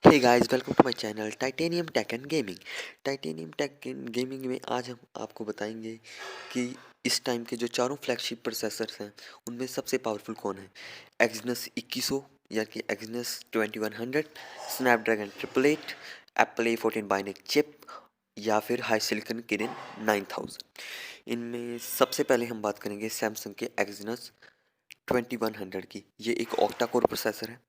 Hey guys, welcome to my channel titanium tech and gaming. Titanium tech and gaming में आज हम आपको बताएंगे कि इस टाइम के जो चारों फ्लैगशिप प्रोसेसर्स हैं उनमें सबसे पावरफुल कौन है। एक्सनस 2100 या कि Exynos 2100, Snapdragon 888, Apple A14 bionic chip या फिर हाई सिलिकॉन किरिन 9000। इनमें सबसे पहले हम बात करेंगे सैमसंग के एक्सनस 2100 की। ये एक ऑक्टा कोर प्रोसेसर है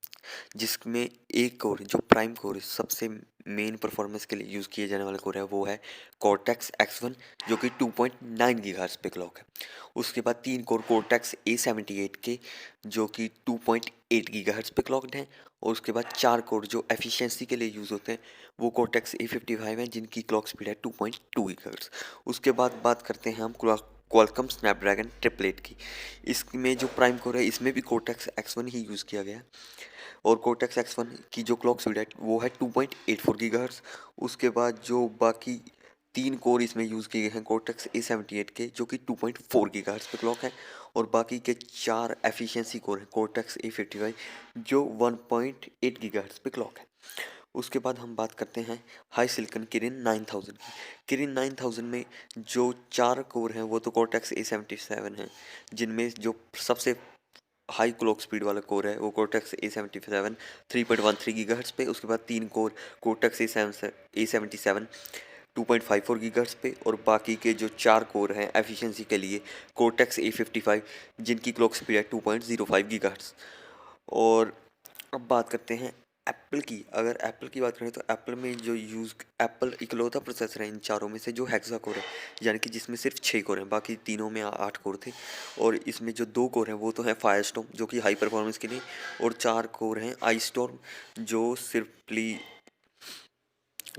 जिसमें एक कोर जो प्राइम कोर सबसे मेन परफॉर्मेंस के लिए यूज़ किए जाने वाला कोर है वो है कोर्टेक्स X1 जो कि 2.9 गीगाहर्ट्ज़ पे क्लॉक है। उसके बाद तीन कोर कोर्टेक्स A78 के जो कि 2.8 गीगाहर्ट्ज़ पे क्लॉक्ड हैं। और उसके बाद चार कोर जो एफिशिएंसी के लिए यूज़ होते हैं वो कोर्टेक्स A55 हैं जिनकी क्लॉक स्पीड है 2.2 गीगाहर्ट्ज़। उसके बाद बात करते हैं हम क्वालकॉम स्नैपड्रैगन 888 की। इसमें जो प्राइम कोर है इसमें भी कोर्टेक्स X1 ही यूज़ किया गया है और कोर्टेक्स X1 की जो क्लॉक स्पीड है वो है 2.84 गीगाहर्ट्ज़। उसके बाद जो बाकी तीन कोर इसमें यूज़ किए गए हैं कोर्टेक्स A78 के जो कि 2.4 गीगाहर्ट्ज़ पे क्लॉक है। और बाकी के चार एफिशिएंसी कोर हैं कोर्टेक्स A55 जो 1.8 गीगाहर्ट्ज़ पे क्लॉक है। उसके बाद हम बात करते हैं हाई सिलिकॉन किरिन 9000 की। किरिन 9000 में जो चार कोर हैं वो तो कोर्टेक्स A77 हैं जिनमें जो सबसे हाई क्लॉक स्पीड वाला कोर है वो कोर्टेक्स A77 3.13 गीगाहर्ट्ज़ पे। उसके बाद तीन कोर कोर्टेक्स A77 2.54 गीगाहर्ट्ज़ पे। और बाकी के जो चार कोर हैं एफिशिएंसी के लिए कोर्टेक्स A55 जिनकी क्लॉक स्पीड है 2.05 गीगाहर्ट्ज़। और अब बात करते हैं एप्पल की। अगर एप्पल की बात करें तो एप्पल में जो यूज़ एप्पल इकलौता प्रोसेसर है इन चारों में से जो हेक्सा कोर है यानी कि जिसमें सिर्फ 6 कोर हैं, बाकी तीनों में 8 कोर थे। और इसमें जो दो कोर हैं वो तो हैं फायरस्टॉर्म जो कि हाई परफॉर्मेंस के लिए, और चार कोर हैं आई स्टॉर्म जो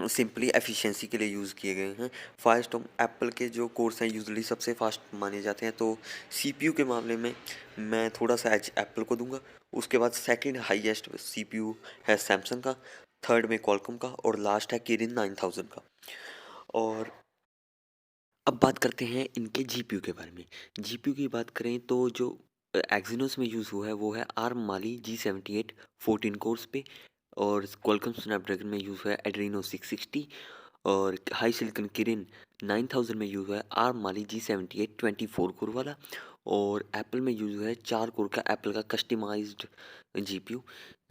सिंपली एफिशिएंसी के लिए यूज़ किए गए हैं। फायरस्टॉर्म एप्पल के जो कोर्स हैं यूजुअली सबसे फास्ट माने जाते हैं, तो सीपीयू के मामले में मैं थोड़ा सा एज एप्पल को दूंगा। उसके बाद सेकंड हाईएस्ट सीपीयू है सैमसंग का, थर्ड में क्वालकॉम का और लास्ट है किरिन 9000 का। और अब बात करते हैं इनके जीपीयू के बारे में। जीपीयू की बात करें तो जो एक्सिनोस में यूज़ हुआ है वो है आर्म माली G78 14 कोर्स पे। और क्वालकॉम स्नैपड्रैगन में यूज़ हुआ है एड्रीनो 660। और हाई सिलिकॉन किरिन 9000 में यूज़ हुआ है आर्म माली G78 24 कोर वाला। और एप्पल में यूज़ हुआ है चार कोर का एप्पल का कस्टमाइज्ड जीपीयू।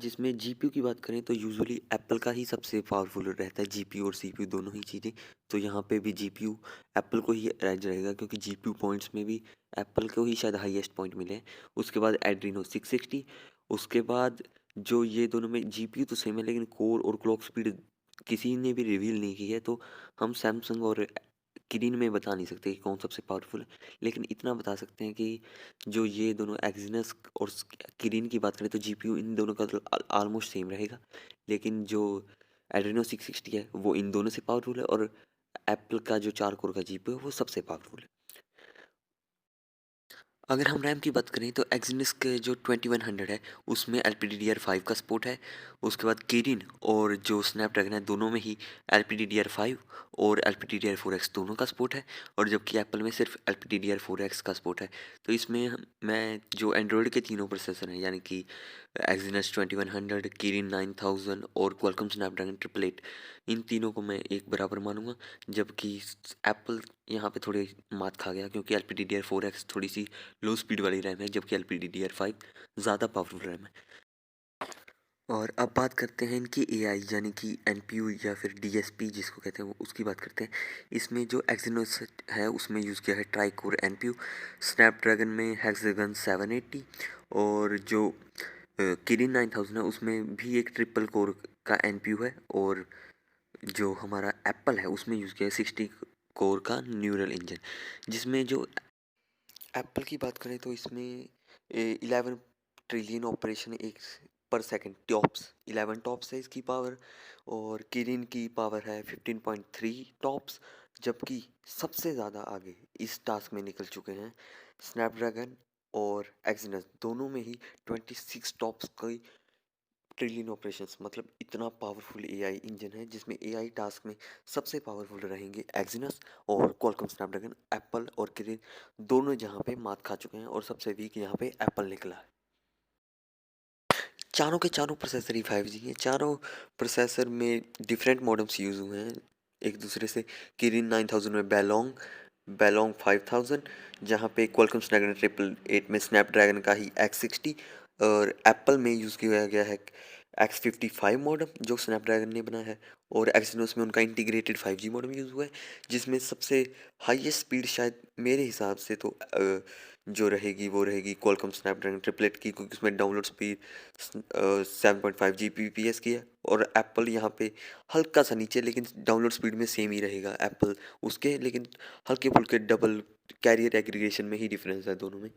जिसमें जीपीयू की बात करें तो यूजुअली एप्पल का ही सबसे पावरफुल रहता है, जीपीयू और सीपीयू दोनों ही चीज़ें। तो यहाँ पे भी जीपीयू एप्पल को ही एज रहेगा क्योंकि जीपीयू पॉइंट्स में भी एप्पल को ही शायद हाईएस्ट पॉइंट मिले हैं। उसके बाद एड्रीनो 660। उसके बाद जो ये दोनों में जीपीयू तो सेम है लेकिन कोर और क्लॉक स्पीड किसी ने भी रिवील नहीं की है, तो हम सैमसंग और किरिन में बता नहीं सकते कि कौन सबसे पावरफुल है। लेकिन इतना बता सकते हैं कि जो ये दोनों एक्सिनस और किरिन की बात करें तो जीपीयू इन दोनों का ऑलमोस्ट सेम रहेगा। लेकिन जो एड्रीनो 660 है वो इन दोनों से पावरफुल है और एप्पल का जो चार कोर का जीपीयू है वो सबसे पावरफुल है। अगर हम रैम की बात करें तो एक्सिनस के जो 2100 है उसमें LPDDR5 का सपोर्ट है। उसके बाद किरिन और जो स्नैपड्रैगन है दोनों में ही LPDDR5 और LPDDR4X दोनों का सपोर्ट है। और जबकि एप्पल में सिर्फ LPDDR4X का सपोर्ट है। तो इसमें मैं जो एंड्रॉयड के तीनों प्रोसेसर हैं यानी कि एक्सिनस 2100, किरिन 9000 और क्वालकॉम स्नैपड्रैगन 888, इन तीनों को मैं एक बराबर मानूंगा। जबकि एप्पल यहाँ पे थोड़ी मात खा गया क्योंकि LPDDR4X थोड़ी सी लो स्पीड वाली रैम है जबकि LPDDR5 ज़्यादा पावरफुल रैम है। और अब बात करते हैं इनकी एआई यानी कि एनपीयू या फिर डीएसपी जिसको कहते हैं वो उसकी बात करते हैं। इसमें जो एक्सिनोस है उसमें यूज़ किया है ट्राई कोर एनपीयू। स्नैपड्रैगन में हेक्सागन 780। और जो किरिन 9000 है उसमें भी एक ट्रिपल कोर का एनपीयू है। और जो हमारा एप्पल है उसमें यूज़ किया है 60 कोर का न्यूरल इंजन। जिसमें जो एप्पल की बात करें तो इसमें 11 ट्रिलियन ऑपरेशन एक पर सेकंड टॉप्स 11 टॉप्स है इसकी पावर। और किरिन की पावर है 15.3 टॉप्स। जबकि सबसे ज़्यादा आगे इस टास्क में निकल चुके हैं स्नैपड्रैगन और एक्सिनस दोनों में ही 26 टॉप्स की ट्रिलियन ऑपरेशंस। मतलब इतना पावरफुल एआई इंजन है जिसमें एआई टास्क में सबसे पावरफुल रहेंगे एक्सिनस और क्वालकॉम स्नैपड्रैगन। एप्पल और किरिन दोनों जहाँ पे मात खा चुके हैं और सबसे वीक यहाँ पे एप्पल निकला है। चारों के चारों प्रोसेसर ही 5G हैं। चारों प्रोसेसर में डिफरेंट मॉडेम्स यूज़ हुए हैं एक दूसरे से। किरिन 9000 में बेलोंग 5000, जहाँ पे क्वालकॉम स्नैपड्रैगन 888 में स्नैपड्रैगन का ही X60, और एप्पल में यूज़ किया गया है X55 मॉडेम जो स्नैपड्रैगन ने बनाया है, और एक्सिनोस में उनका इंटीग्रेटेड 5G मॉडेम यूज़ हुआ है, जिसमें सबसे हाईएस्ट स्पीड शायद मेरे हिसाब से तो जो रहेगी वो रहेगी क्वालकॉम स्नैपड्रैगन ट्रिपलेट की, क्योंकि उसमें डाउनलोड स्पीड 7.5 Gbps की है। और एप्पल यहाँ पे हल्का सा नीचे, लेकिन डाउनलोड स्पीड में सेम ही रहेगा एप्पल उसके, लेकिन हल्के फुल्के डबल कैरियर एग्रीगेशन में ही डिफरेंस है दोनों में।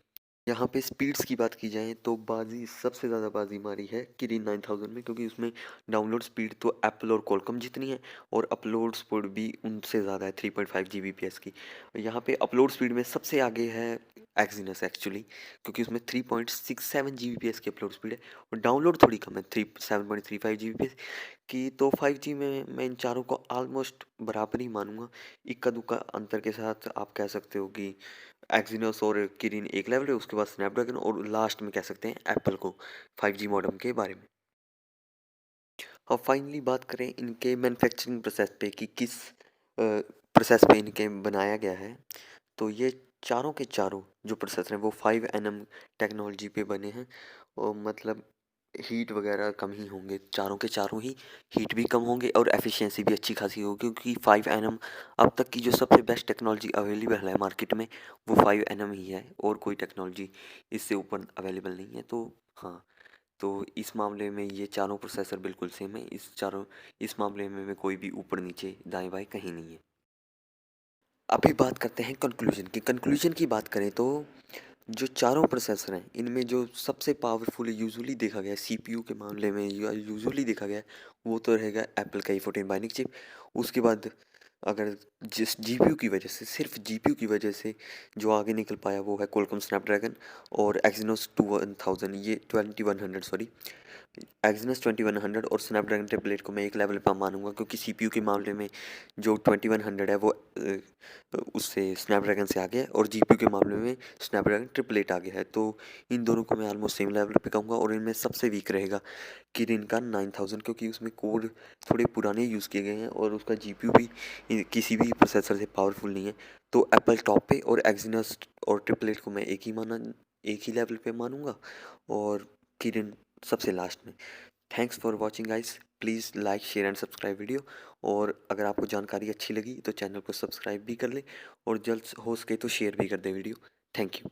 यहाँ पे स्पीड्स की बात की जाए तो बाजी सबसे ज़्यादा बाजी मारी है किरिन 9000 में, क्योंकि उसमें डाउनलोड स्पीड तो एप्पल और क्वालकॉम जितनी है, और अपलोड स्पीड भी उनसे ज़्यादा है 3.5 Gbps की। यहाँ पे अपलोड स्पीड में सबसे आगे है एक्सिनस एक्चुअली, क्योंकि उसमें 3.67 Gbps की अपलोड स्पीड है, और डाउनलोड थोड़ी कम है 7.35 Gbps की। तो 5G में मैं इन चारों को ऑलमोस्ट बराबर ही मानूंगा। इक्का दुक्का अंतर के साथ आप कह सकते हो कि एक्सिनोस और किरिन एक लेवल है, उसके बाद स्नैपड्रैगन, और लास्ट में कह सकते हैं एप्पल को 5G मॉडेम के बारे में। अब फाइनली बात करें इनके मैन्युफैक्चरिंग प्रोसेस पे कि किस प्रोसेस पे इनके बनाया गया है, तो ये चारों के चारों जो प्रोसेसर हैं वो 5nm टेक्नोलॉजी पे बने हैं, और मतलब हीट वगैरह कम ही होंगे चारों के चारों ही। हीट भी कम होंगे और एफिशिएंसी भी अच्छी खासी होगी, क्योंकि 5nm अब तक की जो सबसे बेस्ट टेक्नोलॉजी अवेलेबल है मार्केट में वो 5nm ही है, और कोई टेक्नोलॉजी इससे ऊपर अवेलेबल नहीं है। तो हाँ, तो इस मामले में ये चारों प्रोसेसर बिल्कुल सेम है। इस मामले में कोई भी ऊपर नीचे दाएं बाएं कहीं नहीं है। अभी बात करते हैं कंक्लूजन की बात करें तो जो चारों प्रोसेसर हैं इनमें जो सबसे पावरफुल यूजुअली देखा गया है सीपीयू के मामले में, यूजुअली देखा गया है वो तो रहेगा एप्पल का E14 बाइनिक चिप। उसके बाद अगर जिस जीपीयू की वजह से, सिर्फ जीपीयू की वजह से जो आगे निकल पाया वो है क्वालकॉम स्नैपड्रैगन और एक्सिनोस 2100, ये 2100 सॉरी, एक्सिनस 2100 और स्नैपड्रैगन टेम्पलेट को मैं एक लेवल पर मानूंगा, क्योंकि सीपीयू के मामले में जो 2100 है वो उससे स्नैपड्रैगन से आगे है, और जीपीयू के मामले में स्नैपड्रैगन ट्रिपलेट आगे है। तो इन दोनों को मैं ऑलमोस्ट सेम लेवल पे कहूँगा, और इनमें सबसे वीक रहेगा किरिन का 9000, क्योंकि उसमें कोड थोड़े पुराने यूज़ किए गए हैं, और उसका जीपीयू भी किसी भी प्रोसेसर से पावरफुल नहीं है। तो एप्पल टॉप पे और एक्सिनस और ट्रिपलेट को मैं एक ही लेवल पे मानूंगा, और किरिन सबसे लास्ट में। Thanks for watching guys, please like share and subscribe video. और अगर आपको जानकारी अच्छी लगी तो चैनल को सब्सक्राइब भी कर ले, और जल्द हो सके तो शेयर भी कर दे वीडियो। Thank you.